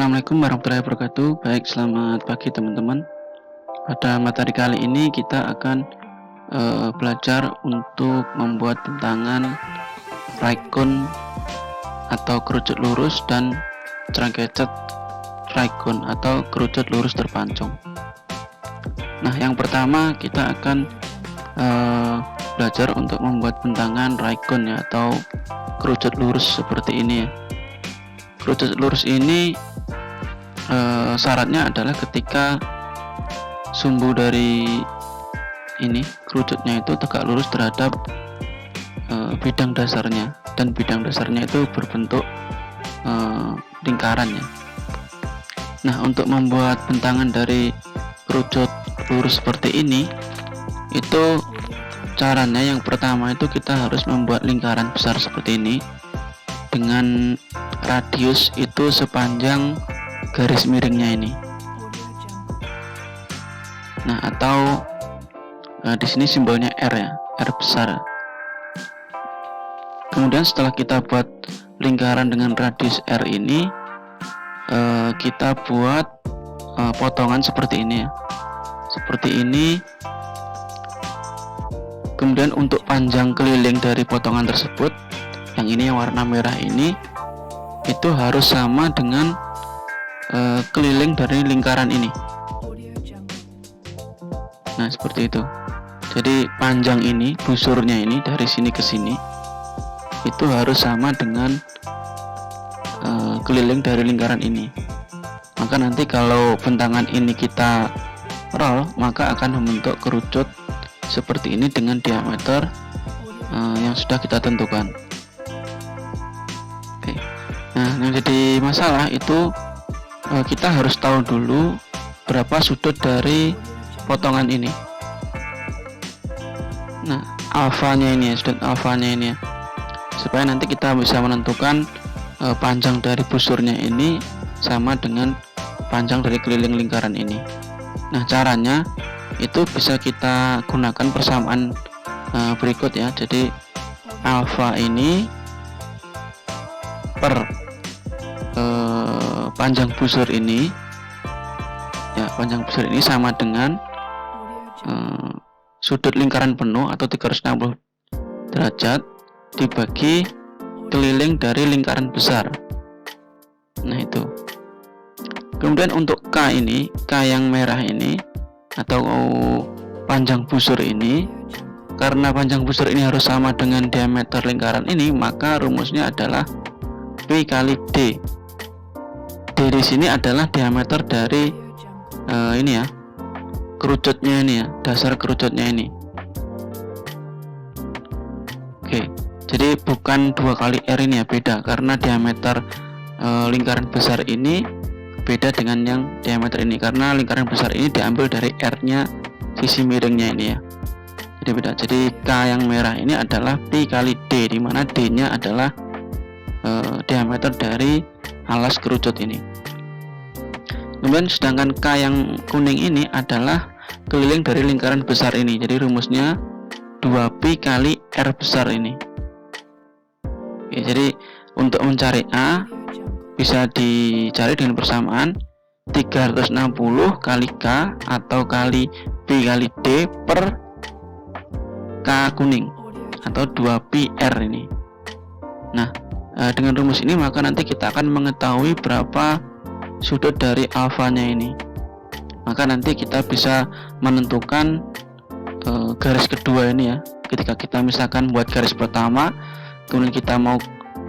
Assalamualaikum warahmatullahi wabarakatuh. Baik, selamat pagi teman-teman. Pada materi kali ini kita akan belajar untuk membuat bentangan raikon atau kerucut lurus dan truncated raikon atau kerucut lurus terpancung. Nah, yang pertama kita akan belajar untuk membuat bentangan raikon ya, atau kerucut lurus seperti ini ya. Kerucut lurus ini syaratnya adalah ketika sumbu dari ini kerucutnya itu tegak lurus terhadap bidang dasarnya, dan bidang dasarnya itu berbentuk lingkaran ya. Nah, untuk membuat bentangan dari kerucut lurus seperti ini, itu caranya yang pertama itu kita harus membuat lingkaran besar seperti ini dengan radius itu sepanjang garis miringnya ini. Nah, atau di sini simbolnya R ya, R besar. Kemudian setelah kita buat lingkaran dengan radius R ini, kita buat potongan seperti ini ya, seperti ini. Kemudian untuk panjang keliling dari potongan tersebut, yang ini yang warna merah ini, itu harus sama dengan keliling dari lingkaran ini. Nah, seperti itu. Jadi panjang ini, busurnya ini dari sini ke sini, itu harus sama dengan keliling dari lingkaran ini. Maka nanti kalau bentangan ini kita roll, maka akan membentuk kerucut seperti ini dengan diameter yang sudah kita tentukan. Oke. Nah, yang jadi masalah itu kita harus tahu dulu berapa sudut dari potongan ini. Nah, alfanya ini ya, sudut alfanya ini ya, supaya nanti kita bisa menentukan panjang dari busurnya ini sama dengan panjang dari keliling lingkaran ini. Nah, caranya itu bisa kita gunakan persamaan berikut ya. Jadi alfa ini per panjang busur ini ya, panjang busur ini sama dengan sudut lingkaran penuh atau 360 derajat dibagi keliling dari lingkaran besar. Nah, itu. Kemudian untuk K ini, K yang merah ini atau panjang busur ini, karena panjang busur ini harus sama dengan diameter lingkaran ini, maka rumusnya adalah P kali D. D di sini adalah diameter dari ini ya, kerucutnya ini ya, dasar kerucutnya ini. Oke, jadi bukan 2 kali R ini ya, beda karena diameter lingkaran besar ini beda dengan yang diameter ini, karena lingkaran besar ini diambil dari R-nya sisi miringnya ini ya. Jadi beda. Jadi K yang merah ini adalah P kali D, di mana D-nya adalah diameter dari alas kerucut ini. Kemudian sedangkan K yang kuning ini adalah keliling dari lingkaran besar ini. Jadi rumusnya 2P kali R besar ini. Oke, jadi untuk mencari A bisa dicari dengan persamaan 360 kali K atau kali P kali D per K kuning atau 2PR ini. Nah, dengan rumus ini maka nanti kita akan mengetahui berapa sudut dari alfanya ini. Maka nanti kita bisa menentukan garis kedua ini ya. Ketika kita misalkan buat garis pertama, kemudian kita mau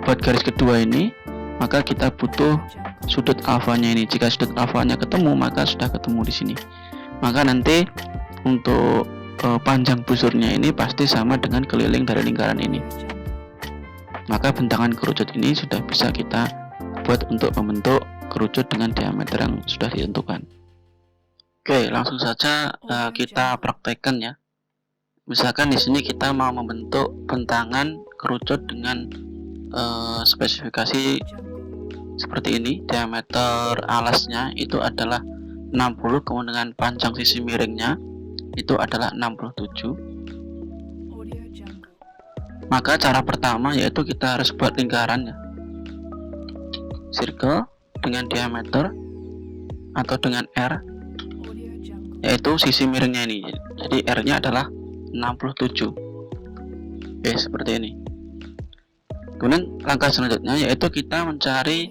buat garis kedua ini, maka kita butuh sudut alfanya ini. Jika sudut alfanya ketemu, maka sudah ketemu di sini. Maka nanti untuk panjang busurnya ini pasti sama dengan keliling dari lingkaran ini. Maka bentangan kerucut ini sudah bisa kita buat untuk membentuk kerucut dengan diameter yang sudah ditentukan. Oke, langsung saja kita praktekkan ya. Misalkan di sini kita mau membentuk bentangan kerucut dengan spesifikasi seperti ini. Diameter alasnya itu adalah 60, kemudian panjang sisi miringnya itu adalah 67. Maka cara pertama yaitu kita harus buat lingkaran ya. Circle dengan diameter atau dengan R, yaitu sisi miringnya ini. Jadi R nya adalah 67. Oke, seperti ini. Kemudian langkah selanjutnya yaitu kita mencari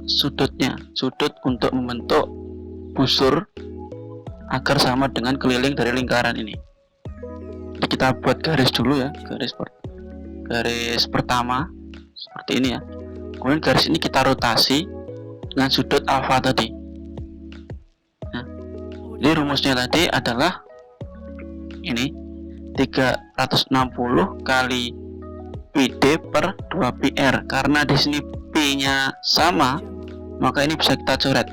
sudutnya, sudut untuk membentuk busur agar sama dengan keliling dari lingkaran ini. Jadi kita buat garis dulu ya, garis pertama seperti ini ya. Kemudian garis ini kita rotasi dengan sudut alfa tadi. Nah, jadi rumusnya tadi adalah ini 360 kali PD per 2PR. Karena di sini P-nya sama, maka ini bisa kita coret.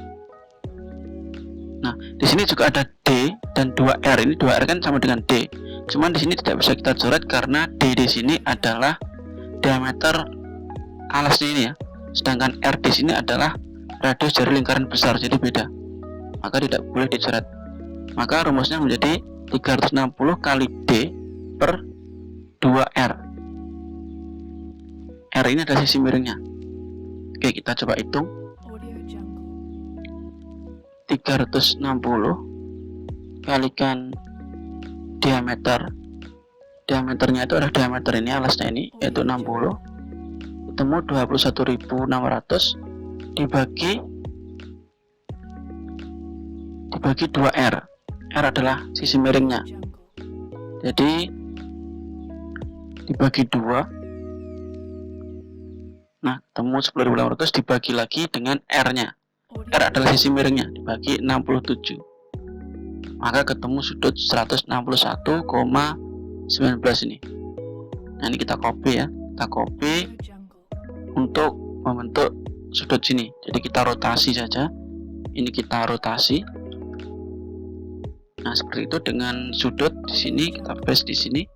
Nah, di sini juga ada D dan 2R. Ini 2R kan sama dengan D. Cuman di sini tidak bisa kita coret karena D di sini adalah diameter alasnya ini ya. Sedangkan R di sini adalah radius dari lingkaran besar, jadi beda. Maka tidak boleh dicoret. Maka rumusnya menjadi 360 kali D per 2R. R ini adalah sisi miringnya. Oke, kita coba hitung. 360 kalikan diameter. Diameternya itu adalah diameter ini, alasnya ini, yaitu 60. Ketemu 21.600 dibagi 2R. R adalah sisi miringnya. Jadi dibagi 2. Nah, ketemu 10.800 dibagi lagi dengan R-nya. R adalah sisi miringnya, dibagi 67. Maka ketemu sudut 161,19 ini. Nah, ini kita copy ya. Kita copy untuk membentuk sudut sini. Jadi kita rotasi saja. Ini kita rotasi. Nah, seperti itu dengan sudut di sini, kita paste di sini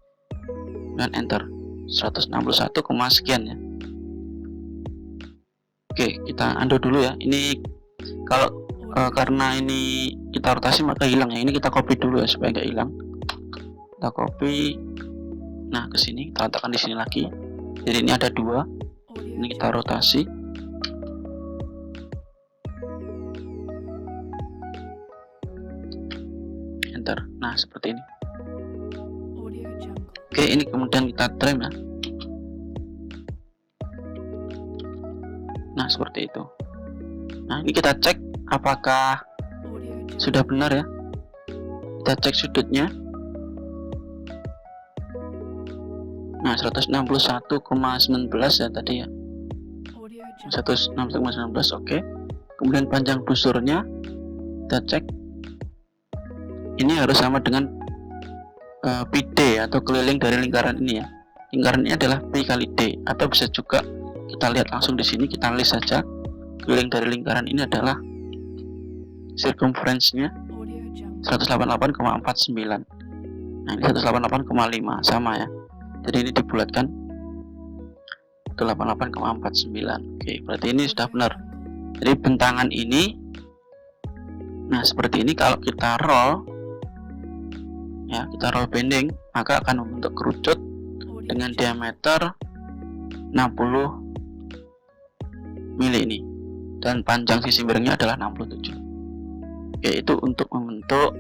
dan enter. 161, sekian ya. Oke, kita undo dulu ya. Ini kalau karena ini kita rotasi maka hilang ya. Ini kita copy dulu ya supaya nggak hilang. Kita copy. Nah, ke sini kita letakkan di sini lagi. Jadi ini ada 2. Ini kita rotasi. Enter. Nah, seperti ini. Oke, ini kemudian kita trim ya. Nah, seperti itu. Nah, ini kita cek apakah sudah benar ya. Kita cek sudutnya. Nah, 161,19 ya tadi ya. 161,19, oke. Kemudian panjang busurnya kita cek. Ini harus sama dengan PD atau keliling dari lingkaran ini ya. Lingkaran ini adalah P kali D, atau bisa juga kita lihat langsung di sini, kita list saja. Keliling dari lingkaran ini adalah circumference-nya 188,49. Nah, ini 188,5 sama ya. Jadi ini dibulatkan 188,49. Oke, berarti ini sudah benar. Jadi bentangan ini, nah seperti ini kalau kita roll ya, kita roll bending, maka akan membentuk kerucut dengan diameter 60 mili ini, dan panjang sisi miringnya adalah 67. Yaitu untuk membentuk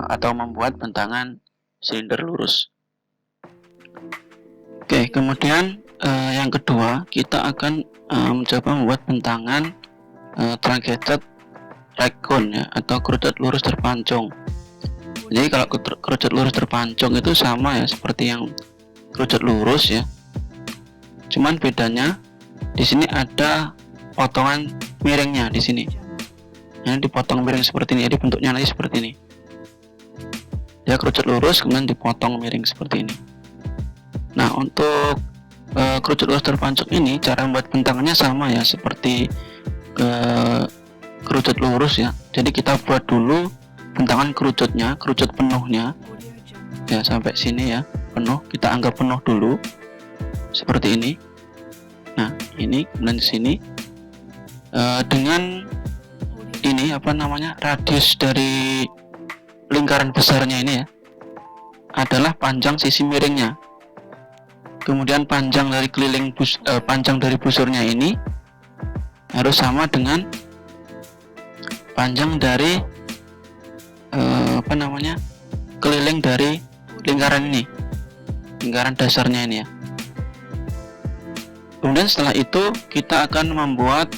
atau membuat bentangan silinder lurus. Oke, kemudian yang kedua kita akan mencoba membuat bentangan truncated right cone ya, atau kerucut lurus terpancung. Jadi kalau kerucut lurus terpancung itu sama ya seperti yang kerucut lurus ya. Cuman bedanya di sini ada potongan miringnya di sini. Ini dipotong miring seperti ini. Jadi bentuknya nanti seperti ini. Dia kerucut lurus kemudian dipotong miring seperti ini. Nah, untuk kerucut lurus terpancung ini cara membuat bentangannya sama ya seperti kerucut lurus ya. Jadi kita buat dulu bentangan kerucutnya, kerucut penuhnya ya sampai sini ya, penuh. Kita anggap penuh dulu seperti ini. Nah, ini kemudian di sini dengan ini radius dari lingkaran besarnya ini ya adalah panjang sisi miringnya. Kemudian panjang dari panjang dari busurnya ini harus sama dengan panjang dari keliling dari lingkaran ini, lingkaran dasarnya ini ya. Kemudian setelah itu kita akan membuat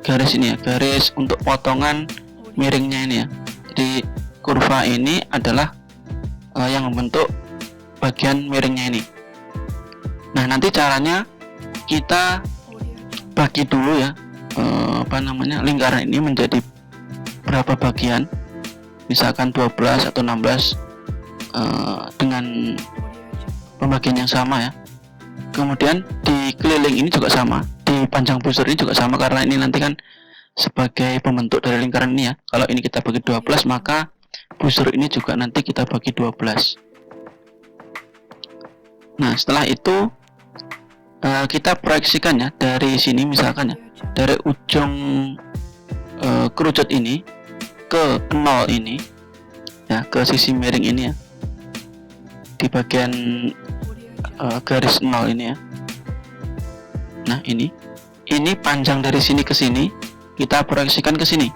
garis ini ya, garis untuk potongan miringnya ini ya. Jadi kurva ini adalah yang membentuk bagian miringnya ini. Nah, nanti caranya kita bagi dulu ya lingkaran ini menjadi berapa bagian, misalkan 12 atau 16 dengan pembagian yang sama ya. Kemudian di keliling ini juga sama, di panjang busur ini juga sama, karena ini nanti kan sebagai pembentuk dari lingkaran ini ya. Kalau ini kita bagi 12, maka busur ini juga nanti kita bagi 12. Nah, setelah itu kita proyeksikan ya dari sini, misalkan ya, dari ujung kerucut ini ke 0 ini ya, ke sisi miring ini ya, di bagian garis 0 ini ya. Nah, ini panjang dari sini ke sini kita proyeksikan ke sini,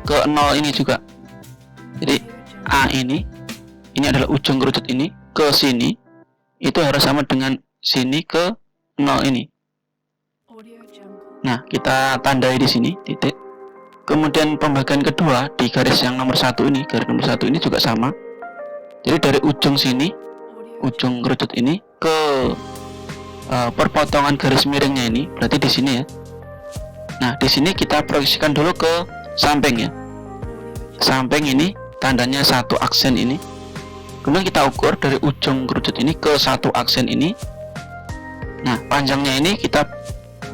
ke 0 ini juga. Jadi A ini adalah ujung kerucut ini ke sini, itu harus sama dengan sini ke 0 ini. Nah, kita tandai di sini titik. Kemudian pembagian kedua di garis yang nomor 1 ini, garis nomor 1 ini juga sama. Jadi dari ujung sini, ujung kerucut ini ke perpotongan garis miringnya ini, berarti di sini ya. Nah, di sini kita proyeksikan dulu ke samping ya. Samping ini tandanya satu aksen ini. Kemudian kita ukur dari ujung kerucut ini ke satu aksen ini. Nah, panjangnya ini kita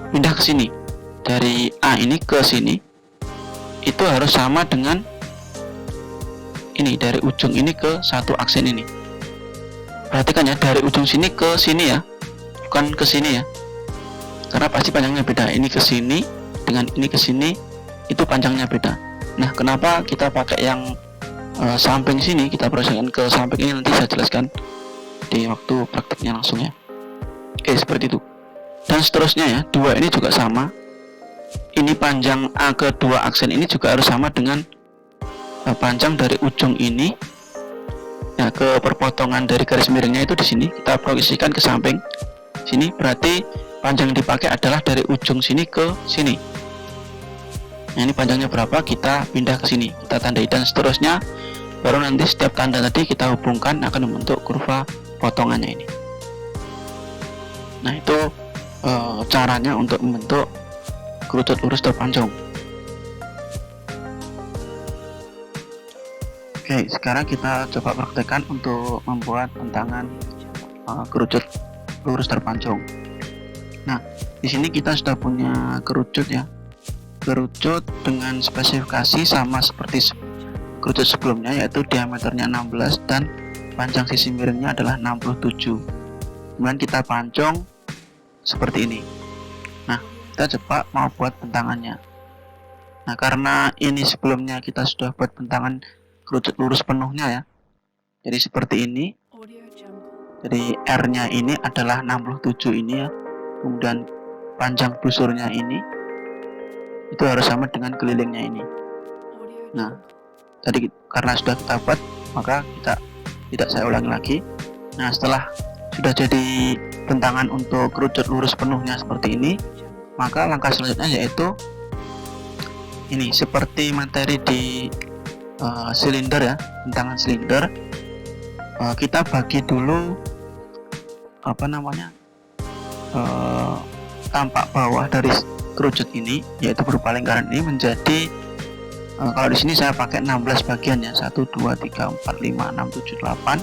pindah ke sini. Dari A ini ke sini, itu harus sama dengan ini, dari ujung ini ke satu aksen ini. Perhatikan ya, dari ujung sini ke sini ya, bukan ke sini ya, karena pasti panjangnya beda. Ini ke sini dengan ini ke sini, itu panjangnya beda. Nah, kenapa kita pakai yang samping sini, kita proyeksikan ke samping ini, nanti saya jelaskan di waktu prakteknya langsung ya. Oke, seperti itu. Dan seterusnya ya, dua ini juga sama. Ini panjang A ke dua aksen ini juga harus sama dengan panjang dari ujung ini ya, ke perpotongan dari garis miringnya itu di sini kita proyeksikan ke samping sini. Berarti panjang yang dipakai adalah dari ujung sini ke sini. Nah, ini panjangnya berapa, kita pindah ke sini, kita tandai, dan seterusnya. Baru nanti setiap tanda tadi kita hubungkan akan membentuk kurva potongannya ini. Nah, itu caranya untuk membentuk kerucut lurus terpancung. Oke, sekarang kita coba praktekkan untuk membuat bentangan kerucut lurus terpancung. Nah, di sini kita sudah punya kerucut ya. Kerucut dengan spesifikasi sama seperti kerucut sebelumnya, yaitu diameternya 16 dan panjang sisi miringnya adalah 67. Kemudian kita pancung seperti ini. Nah, kita coba mau buat bentangannya. Nah, karena ini sebelumnya kita sudah buat bentangan kerucut lurus penuhnya ya, jadi seperti ini. Jadi R nya ini adalah 67 ini ya. Kemudian panjang busurnya ini itu harus sama dengan kelilingnya ini. Nah, tadi karena sudah kita buat, maka kita tidak saya ulangi lagi. Nah, setelah sudah jadi bentangan untuk kerucut lurus penuhnya seperti ini, maka langkah selanjutnya yaitu ini, seperti materi di silinder ya, bentangan silinder, kita bagi dulu tampak bawah dari kerucut ini, yaitu berupa lingkaran ini menjadi kalau di sini saya pakai 16 bagian ya, 1 2 3 4 5 6 7 8.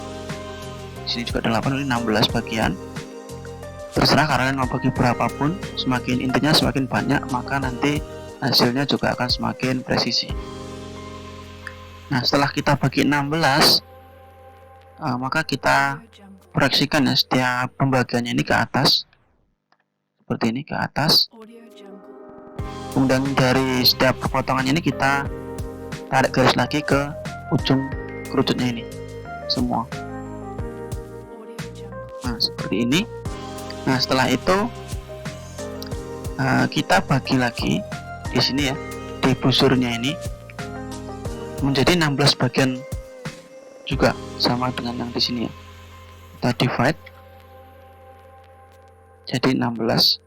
Di sini juga 8, ini 16 bagian. Terserah kalian mau bagi berapapun, semakin intinya semakin banyak, maka nanti hasilnya juga akan semakin presisi. Nah, setelah kita bagi 16, maka kita proyeksikan ya setiap pembagiannya ini ke atas, seperti ini, ke atas. Kemudian dari setiap perpotongannya ini kita tarik garis lagi ke ujung kerucutnya ini semua. Nah, seperti ini. Nah, setelah itu kita bagi lagi di sini ya, di busurnya ini menjadi 16 bagian juga, sama dengan yang di sini ya. Kita divide jadi 16.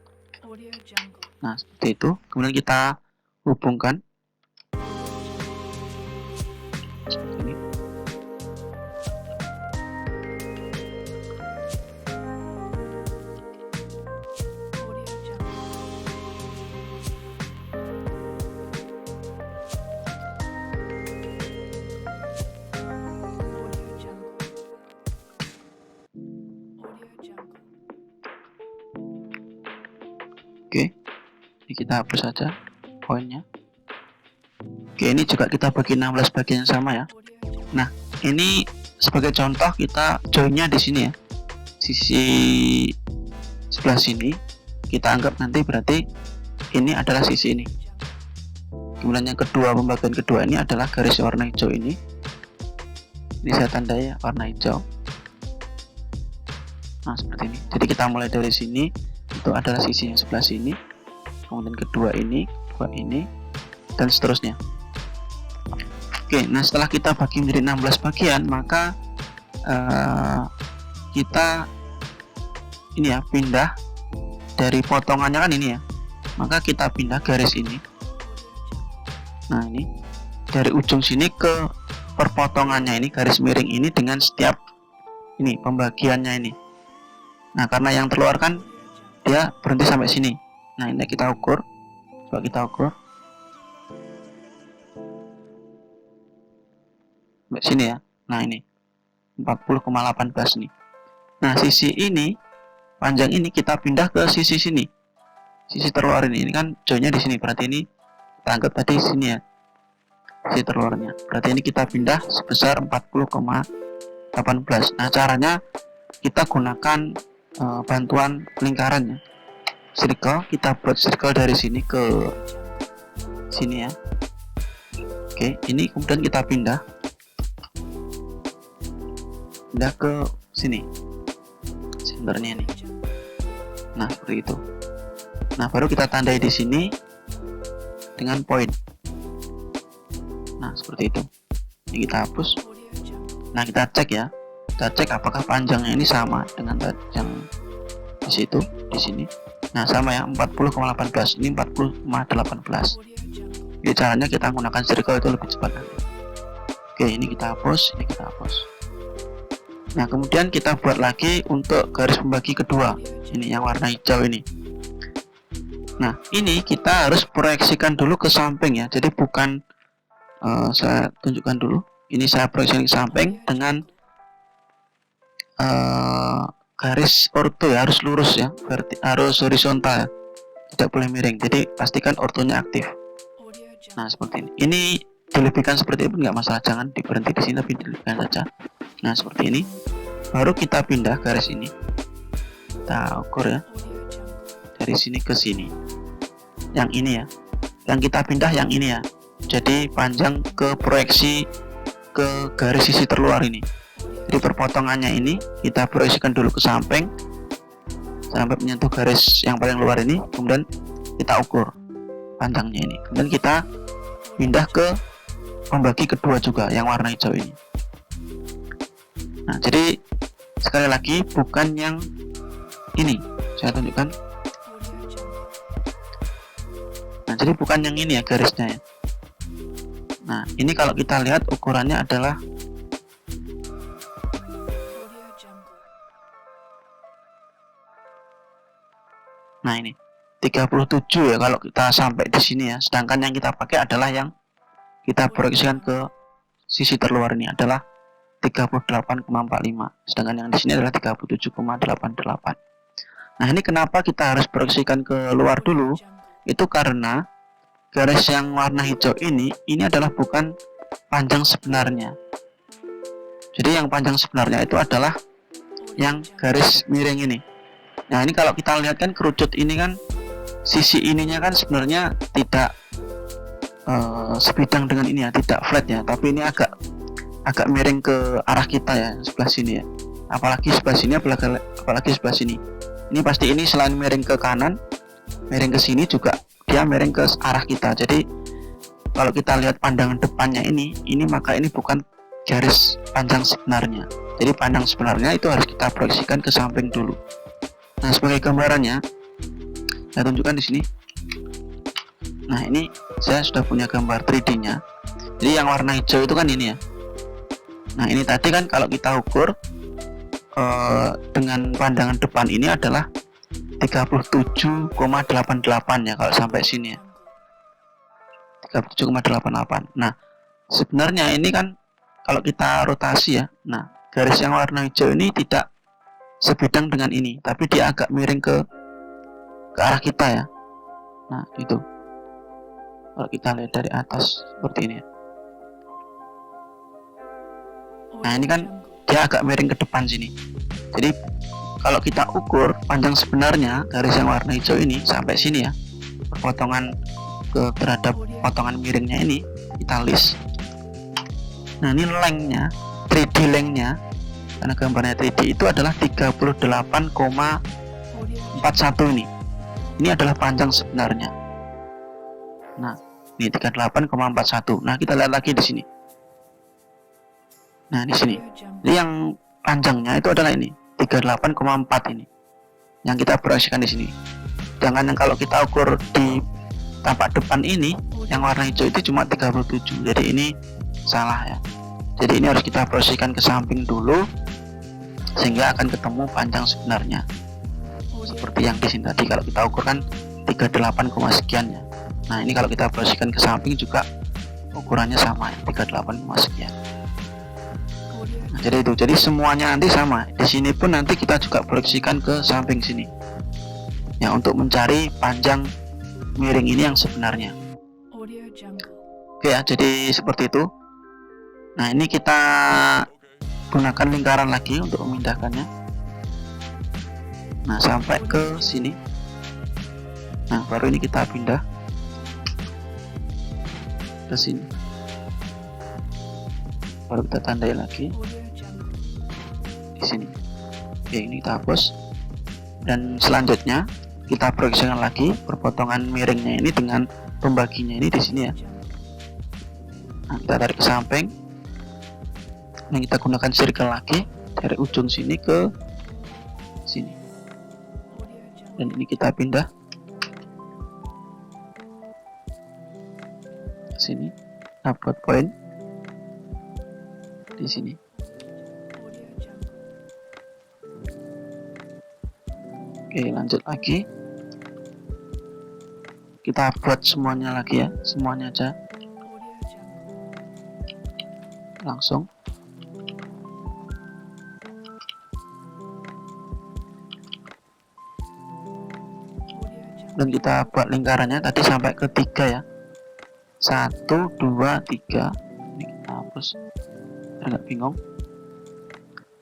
Nah, seperti itu. Kemudian kita hubungkan seperti ini. Oke, ini kita hapus saja poinnya. Oke, ini juga kita bagi 16 bagian yang sama ya. Nah, ini sebagai contoh kita joinnya di sini ya. Sisi sebelah sini kita anggap nanti berarti ini adalah sisi ini. Kemudian yang kedua, pembagian kedua ini adalah garis warna hijau ini. Ini saya tandai ya, warna hijau. Nah, seperti ini. Jadi kita mulai dari sini, itu adalah sisi yang sebelah sini. Kemudian kedua ini, dan seterusnya. Oke, nah setelah kita bagi menjadi 16 bagian, maka kita ini ya, pindah dari potongannya kan ini ya. Maka kita pindah garis ini. Nah, ini dari ujung sini ke perpotongannya ini, garis miring ini dengan setiap ini pembagiannya ini. Nah, karena yang terluar kan dia berhenti sampai sini. Nah, ini kita ukur. Coba kita ukur sampai sini ya. Nah, ini 40,18 nih. Nah, sisi ini, panjang ini kita pindah ke sisi sini. Sisi terluar ini kan joinnya di sini. Berarti ini kita anggap tadi sini ya, sisi terluarnya. Berarti ini kita pindah sebesar 40,18. Nah, caranya kita gunakan bantuan lingkarannya. Circle, kita buat circle dari sini ke sini ya. Oke, ini kemudian kita pindah ke sini, senternya ini. Nah, seperti itu. Nah, baru kita tandai di sini dengan poin. Nah, seperti itu. Ini kita hapus. Nah, kita cek ya. Kita cek apakah panjangnya ini sama dengan yang di situ, di sini. Nah, sama ya, 40,18. Ini 40,18. Jadi caranya kita menggunakan circle itu lebih cepat. Oke, ini kita hapus, ini kita hapus. Nah, kemudian kita buat lagi untuk garis pembagi kedua. Ini yang warna hijau ini. Nah, ini kita harus proyeksikan dulu ke samping ya. Jadi bukan saya tunjukkan dulu. Ini saya proyeksikan ke samping dengan garis orto ya, harus lurus ya, harus horizontal ya, tidak boleh miring. Jadi pastikan ortonya aktif. Nah, seperti ini. Ini dilebihkan seperti ini nggak masalah, jangan diberhenti di sini tapi dilebihkan saja. Nah, seperti ini. Baru kita pindah garis ini, kita ukur ya, dari sini ke sini. Yang ini ya, yang kita pindah yang ini ya. Jadi panjang ke proyeksi ke garis sisi terluar ini. Jadi perpotongannya ini kita proyeksikan dulu ke samping sampai menyentuh garis yang paling luar ini, kemudian kita ukur panjangnya ini. Kemudian kita pindah ke pembagi kedua juga yang warna hijau ini. Nah, jadi sekali lagi bukan yang ini, saya tunjukkan. Nah, jadi bukan yang ini ya garisnya ya. Nah, ini kalau kita lihat ukurannya adalah nah ini 37 ya kalau kita sampai di sini ya. Sedangkan yang kita pakai adalah yang kita proyeksikan ke sisi terluar ini adalah 38,45. Sedangkan yang di sini adalah 37,88. Nah, ini kenapa kita harus proyeksikan ke luar dulu? Itu karena garis yang warna hijau ini adalah bukan panjang sebenarnya. Jadi yang panjang sebenarnya itu adalah yang garis miring ini. Nah, ini kalau kita lihat kan kerucut ini kan sisi ininya kan sebenarnya tidak sebidang dengan ini ya, tidak flat ya, tapi ini agak miring ke arah kita ya, sebelah sini ya. Apalagi sebelah sini, apalagi sebelah sini. Ini pasti ini selain miring ke kanan, miring ke sini juga dia miring ke arah kita. Jadi kalau kita lihat pandangan depannya ini maka ini bukan garis panjang sebenarnya. Jadi panjang sebenarnya itu harus kita proyeksikan ke samping dulu. Nah, sebagai gambarannya saya tunjukkan di sini. Nah, ini saya sudah punya gambar 3D-nya. Jadi yang warna hijau itu kan ini ya. Nah, ini tadi kan kalau kita ukur dengan pandangan depan ini adalah 37,88 ya kalau sampai sini ya. 37,88. Nah, sebenarnya ini kan kalau kita rotasi ya. Nah, garis yang warna hijau ini tidak sebidang dengan ini, tapi dia agak miring ke arah kita ya. Nah, itu. Kalau kita lihat dari atas seperti ini ya. Nah, ini kan dia agak miring ke depan sini. Jadi kalau kita ukur panjang sebenarnya garis yang warna hijau ini sampai sini ya, perpotongan terhadap potongan miringnya ini kita list. Nah, ini lengthnya, 3D lengthnya, karena gambarnya 3D itu adalah 38,41 ini. Ini adalah panjang sebenarnya. Nah, ini 38,41. Nah, kita lihat lagi di sini. Nah, di sini. Jadi yang panjangnya itu adalah ini, 38,4 ini. Yang kita proyeksikan di sini. Jangan yang kalau kita ukur di tapak depan ini, yang warna hijau itu cuma 37. Jadi ini salah ya. Jadi ini harus kita proyeksikan ke samping dulu sehingga akan ketemu panjang sebenarnya. Seperti yang di sini tadi kalau kita ukur kan 38, sekian ya. Nah, ini kalau kita proyeksikan ke samping juga ukurannya sama ya, 38, sekian. Nah, jadi itu. Jadi semuanya nanti sama. Di sini pun nanti kita juga proyeksikan ke samping sini. Ya, untuk mencari panjang miring ini yang sebenarnya. Oke ya, jadi seperti itu. Nah, ini kita gunakan lingkaran lagi untuk memindahkannya. Nah, sampai ke sini. Nah, baru ini kita pindah ke sini. Baru kita tandai lagi di sini. Oke, ini kita hapus. Dan selanjutnya kita proyeksikan lagi perpotongan miringnya ini dengan pembaginya ini di sini ya. Nah, kita tarik ke samping. Nah, kita gunakan circle lagi dari ujung sini ke sini. Dan ini kita pindah ke sini. Dapat poin di sini. Oke, lanjut lagi. Kita buat semuanya lagi ya, semuanya aja. Langsung. Dan kita buat lingkarannya tadi sampai ke 3 ya. 1, 2, 3. Ini kita hapus. Biar nggak bingung.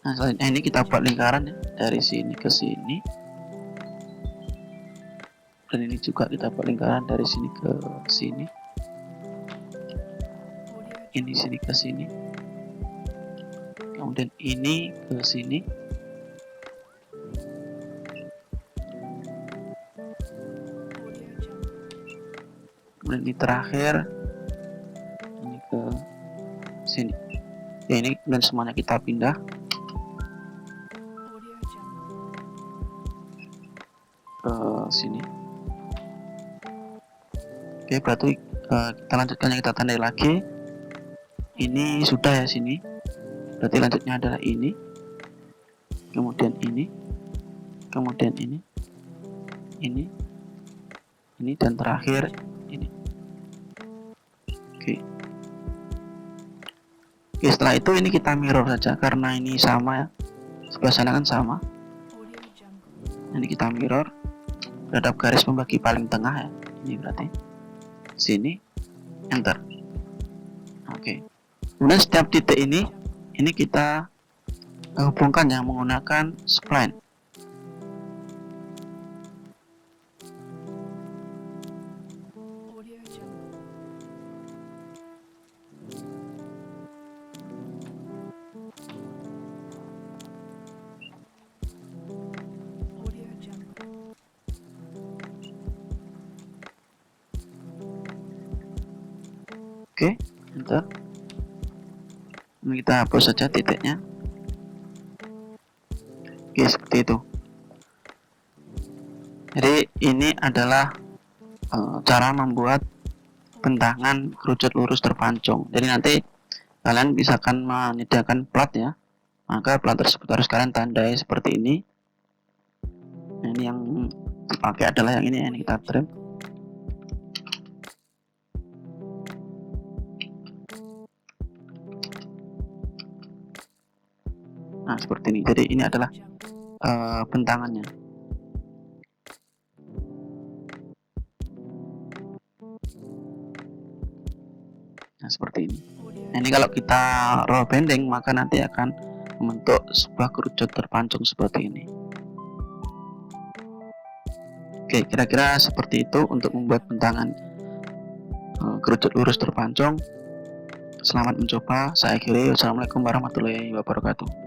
Nah, selanjutnya ini kita buat lingkaran ya, dari sini ke sini. Dan ini juga kita buat lingkaran dari sini ke sini. Ini sini ke sini. Kemudian ini ke sini. Kemudian ini terakhir ini ke sini. Ya, ini dan semuanya kita pindah. Ke sini. Oke, berarti kita lanjutkan yang kita tandai lagi. Ini sudah ya sini. Berarti lanjutnya adalah ini. Kemudian ini. Kemudian ini. Ini dan terakhir ini. Oke. Oke, setelah itu ini kita mirror saja karena ini sama ya. Sebelah sana kan sama. Ini kita mirror terhadap garis pembagi paling tengah ya. Ini berarti sini, enter. Oke. Kemudian setiap titik ini kita hubungkan ya menggunakan spline. Oke, enter. Ini kita hapus saja titiknya. Oke, seperti itu. Jadi ini adalah cara membuat bentangan kerucut lurus terpancung. Jadi nanti kalian misalkan menyediakan plat ya, maka plat tersebut harus kalian tandai seperti ini. Nah, ini yang dipakai adalah yang ini kita trim. Nah, seperti ini. Jadi ini adalah bentangannya. Nah, seperti ini. Nah, ini kalau kita roll bending maka nanti akan membentuk sebuah kerucut terpancung seperti ini. Oke, kira-kira seperti itu untuk membuat bentangan kerucut lurus terpancung. Selamat mencoba. Saya akhiri. Wassalamualaikum warahmatullahi wabarakatuh.